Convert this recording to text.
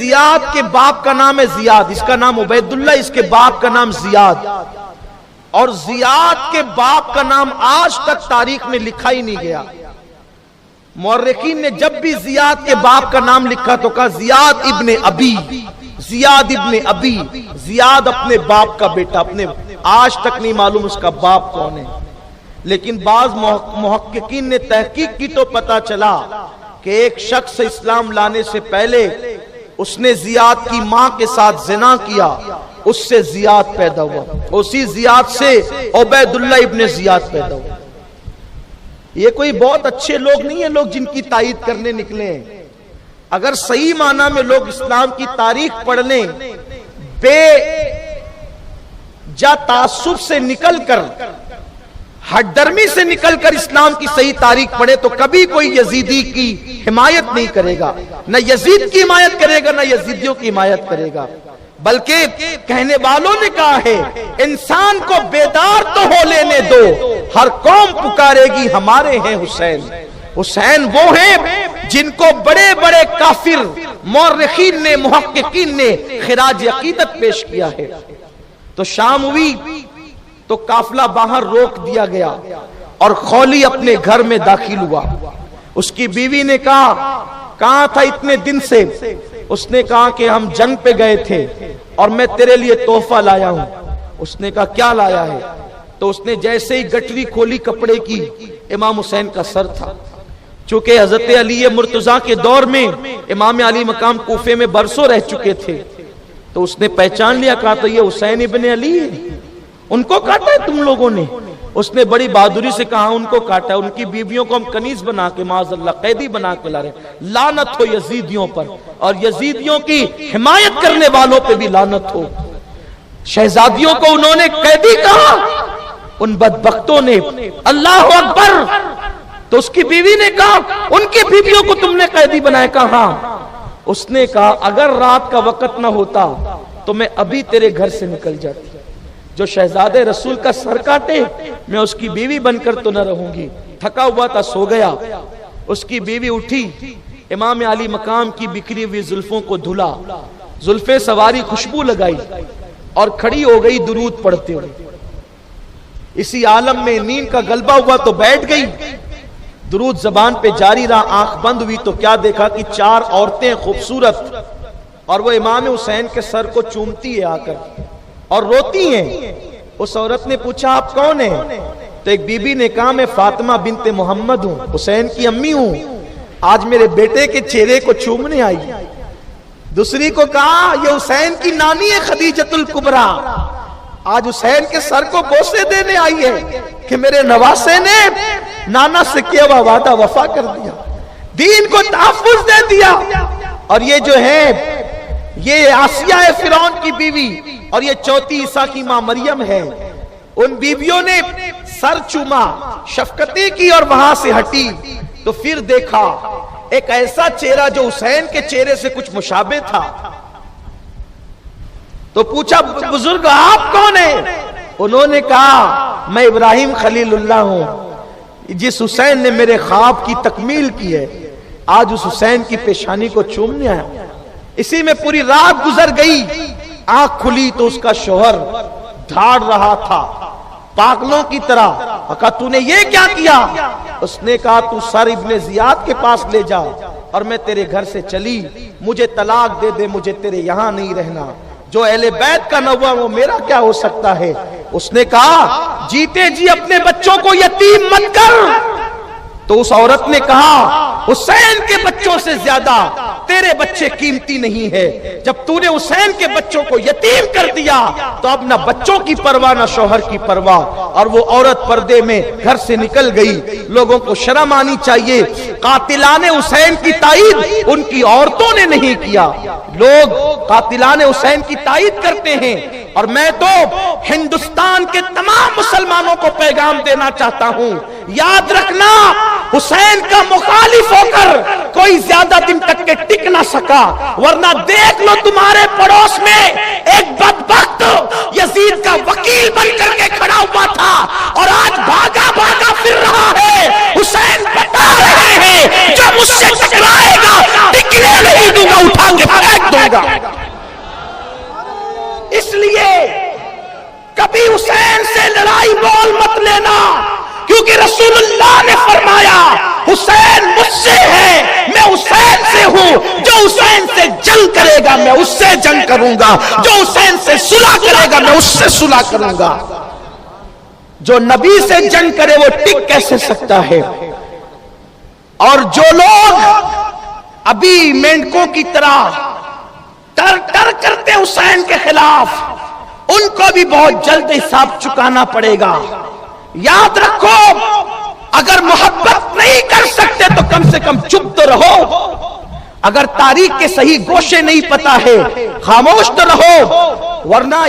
زیاد کے باپ کا نام ہے زیاد، اس کا نام عبید اللہ، اس کے باپ کا نام زیاد، اور زیاد کے باپ کا نام آج تک تاریخ میں لکھا ہی نہیں گیا۔ مورخین نے جب بھی زیاد کے باپ کا نام لکھا تو کہا زیاد ابن ابی، زیاد ابن ابی، زیاد اپنے باپ کا بیٹا، اپنے آج تک نہیں معلوم اس کا باپ کون ہے۔ لیکن بعض محققین نے تحقیق کی تو پتا چلا کہ ایک شخص اسلام لانے سے پہلے اس نے زیاد کی ماں کے ساتھ زنا کیا، اس سے زیاد پیدا ہوا، اسی زیاد سے عبید اللہ ابن زیاد پیدا ہوا۔ یہ کوئی بہت اچھے لوگ نہیں ہیں لوگ جن کی تائید کرنے نکلے ہیں۔ اگر صحیح معنی میں لوگ اسلام کی تاریخ پڑھ لیں، بے جا تعصب سے نکل کر، ہٹ درمی سے نکل کر اسلام کی صحیح تاریخ پڑھے تو کبھی کوئی یزیدی کی حمایت نہیں کرے گا، نہ یزید کی حمایت کرے گا، نہ یزیدیوں کی حمایت کرے گا۔ بلکہ کہنے والوں نے کہا ہے انسان کو بیدار تو ہو لینے دو، ہر قوم پکارے گی ہمارے ہیں حسین۔ حسین وہ ہیں جن کو بڑے بڑے کافر مورخین نے، محققین نے خراج عقیدت پیش کیا ہے۔ تو شام ہوئی تو قافلہ باہر روک دیا گیا اور خولی اپنے گھر میں داخل ہوا۔ اس کی بیوی نے کہا کہاں تھا اتنے دن سے؟ اس نے کہا کہ ہم جنگ پہ گئے تھے اور میں تیرے لیے تحفہ لایا ہوں۔ اس نے کہا کیا لایا ہے؟ تو اس نے جیسے ہی گٹری کھولی کپڑے کی، امام حسین کا سر تھا۔ چونکہ حضرت علی مرتضیٰ کے دور میں امام علی مقام کوفے میں برسوں رہ چکے تھے، تو اس نے پہچان لیا، کہا تو یہ حسین ابن علی ہے، ان کو کاٹا ہے تم لوگوں نے؟ اس نے بڑی بہادری سے کہا ان کو کاٹا ہے، ان کی بیویوں کو ہم کنیز بنا کے معاذ اللہ قیدی بنا کے لا رہے ہیں۔ لعنت ہو یزیدیوں پر، اور یزیدیوں کی حمایت کرنے والوں پہ بھی لعنت ہو۔ شہزادیوں کو انہوں نے قیدی کہا، ان بدبختوں نے اللہ اکبر۔ تو اس کی بیوی نے کہا ان کی بیویوں کو تم نے قیدی بنایا؟ کہا۔ اس نے کہا اگر رات کا وقت نہ ہوتا تو میں ابھی تیرے گھر سے نکل جاتی، جو شہزادے رسول کا سر کاٹے میں اس کی بیوی بن کر تو نہ رہوں گی۔ تھکا ہوا تھا، سو گیا۔ اس کی بیوی اٹھی، امام علی مقام کی بکھری ہوئی زلفوں کو دھلا، زلفیں سواری، خوشبو لگائی اور کھڑی ہو گئی درود پڑھتے ہوئے۔ اسی عالم میں نیند کا غلبہ ہوا تو بیٹھ گئی، درود زبان پہ جاری رہا۔ آنکھ بند ہوئی تو کیا دیکھا کہ 4 عورتیں خوبصورت، اور وہ امام حسین کے سر کو چومتی ہے آ کر اور روتی ہیں۔ اس عورت نے پوچھا آپ کون ہیں؟ تو ایک بی بی نے کہا میں فاطمہ بنت محمد ہوں، حسین کی امی ہوں، آج میرے بیٹے کے چہرے کو چومنے آئی۔ دوسری کو کہا یہ حسین کی نانی ہے خدیجۃ الکبریٰ، آج حسین کے سر کو بوسے دینے آئی ہے کہ میرے نواسے نے نانا سے کیا ہوا وعدہ وفا کر دیا، دین کو تحفظ دے دیا۔ اور یہ جو ہے یہ آسیہ ہے فرعون کی بیوی، اور یہ چوتھی عیسیٰ کی ماں مریم ہے۔ ان بیویوں نے سر چوما، شفقتیں کی اور وہاں سے ہٹی تو پھر دیکھا ایک ایسا چہرہ جو حسین کے چہرے سے کچھ مشابہ تھا۔ تو پوچھا بزرگ آپ کون ہیں؟ انہوں نے کہا میں ابراہیم خلیل اللہ ہوں، جس حسین نے میرے خواب کی تکمیل کی ہے، آج اس حسین کی پیشانی کو چومنے آیا۔ اسی میں پوری رات گزر گئی، آنکھ کھلی تو اس کا شوہر دھاڑ رہا تھا پاگلوں کی طرح۔ کہا تو نے یہ کیا کیا؟ اس نے کہا تو سر ابن زیاد کے پاس لے جا اور میں تیرے گھر سے چلی، مجھے طلاق دے دے، مجھے تیرے یہاں نہیں رہنا، جو اہل بیت کا نہ ہوا وہ میرا کیا ہو سکتا ہے؟ اس نے کہا جیتے جی اپنے بچوں کو یتیم مت کر۔ تو اس عورت نے کہا حسین کے بچوں سے زیادہ تیرے بچے قیمتی نہیں ہے، جب تو نے حسین کے بچوں کو یتیم کر دیا تو اب نہ بچوں کی پرواہ نہ شوہر کی پرواہ۔ اور وہ عورت پردے میں گھر سے نکل گئی۔ لوگوں کو شرم آنی چاہیے، قاتلان حسین کی تائید ان کی عورتوں نے نہیں کیا، لوگ قاتلان حسین کی تائید کرتے ہیں۔ اور میں تو ہندوستان کے تمام مسلمانوں کو پیغام دینا چاہتا ہوں، یاد رکھنا حسین کا مخالف ہو کر کوئی زیادہ دن تک کے ٹک نہ سکا، ورنہ دیکھ لو تمہارے پڑوس میں ایک بدبخت یزید کا وکیل بن کر کے کھڑا ہوا تھا اور آج بھاگا بھاگا پھر رہا ہے۔ حسین بتا رہے ہیں جو مجھ سے ٹکرائے گا ٹکنے نہیں دوں گا، اٹھا کے پھینک دوں گا۔ اس لیے کبھی حسین سے لڑائی بول مت لینا، کیونکہ رسول اللہ نے فرمایا حسین مجھ سے ہے، میں حسین سے ہوں، جو حسین سے جنگ کرے گا میں اس سے جنگ کروں گا، جو حسین سے صلح کرے گا میں اس سے صلح کروں گا۔ جو نبی سے جنگ کرے وہ ٹک کیسے سکتا ہے؟ اور جو لوگ ابھی مینڈکوں کی طرح ٹر کرتے حسین کے خلاف، ان کو بھی بہت جلد حساب چکانا پڑے گا۔ یاد رکھو، اگر محبت نہیں کر سکتے تو کم سے کم چپ تو رہو، اگر تاریخ کے صحیح گوشے نہیں پتا ہے خاموش تو رہو، ورنہ